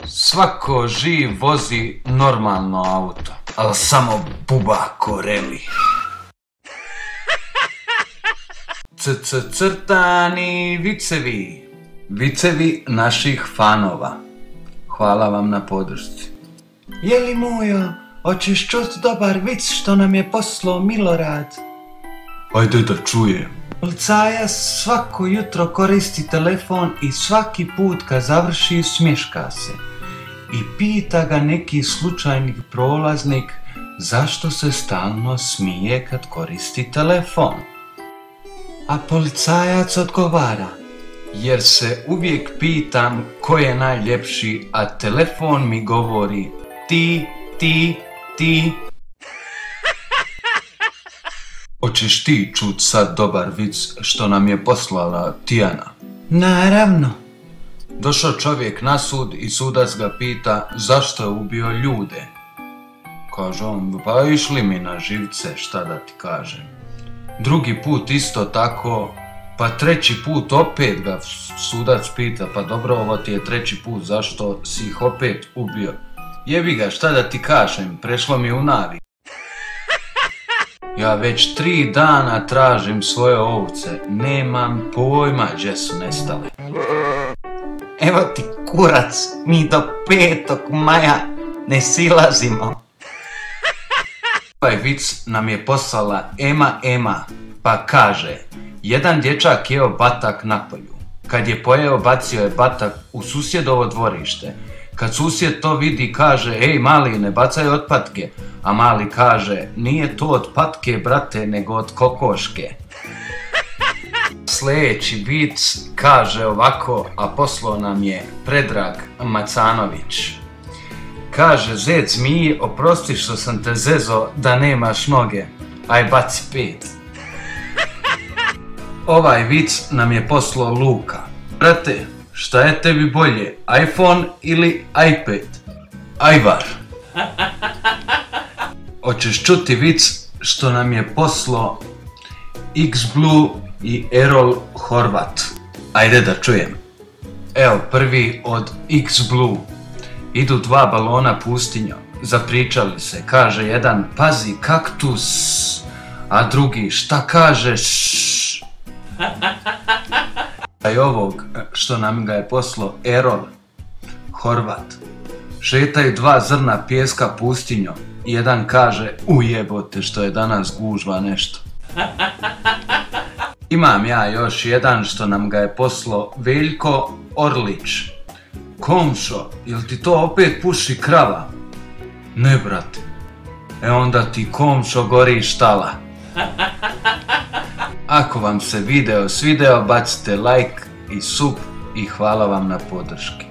Svako živ vozi normalno auto, ali samo buba koreli. Crtani vicevi. Vicevi naših fanova. Hvala vam na podršci. Jeli Mujo, hoćeš čut dobar vic što nam je poslao Milorad? Ajde da čujem. Policajac svako jutro koristi telefon i svaki put kad završi smješka se. I pita ga neki slučajni prolaznik zašto se stalno smije kad koristi telefon. A policajac odgovara: jer se uvijek pitam ko je najljepši, a telefon mi govori ti. Hoćeš ti čut sad dobar vic što nam je poslala Tijana? Naravno. Došao čovjek na sud i sudac ga pita zašto je ubio ljude. Kaže on, pa išli mi na živce, šta da ti kažem. Drugi put isto tako, pa treći put opet ga sudac pita, pa dobro, ovo ti je treći put, zašto si ih opet ubio? Jebi ga, šta da ti kažem, prešlo mi u navik. Ja već 3 dana tražim svoje ovce, nemam pojma gdje su nestale. Evo ti kurac, mi do 5. maja ne silazimo. Ovaj vic nam je poslala Ema, pa kaže: jedan dječak jeo batak na polju. Kad je pojeo, bacio je batak u susjedovo dvorište. Kad susjed to vidi, kaže: ej mali, ne bacaj otpatke. A mali kaže: nije to od patke, brate, nego od kokoške. Sljedeći vic kaže ovako, a poslao nam je Predrag Macanović. Kaže zec zmiji: oprosti što sam te zezo da nemaš noge, aj baci 5. Ovaj vic nam je poslao Luka. Brate, šta je tebi bolje, iPhone ili iPad? Ajvar. Hoćeš čuti vic što nam je poslao X-Blue i Erol Horvat? Ajde da čujem. Evo prvi od X-Blue. Idu 2 balona pustinjom, zapričali se, kaže jedan: pazi kaktus, a drugi: šta kažeš? A i ovog što nam ga je poslao Erol Horvat. Šetaju 2 zrna pijeska pustinjom, jedan kaže: ujebote što je danas gužva nešto. Imam ja još jedan što nam ga je poslao Veljko Orlić. Komšo, jel ti to opet puši krava? Ne brate. E onda ti komšo gori štala. Ako vam se video svideo, bacite like i sub i hvala vam na podrški.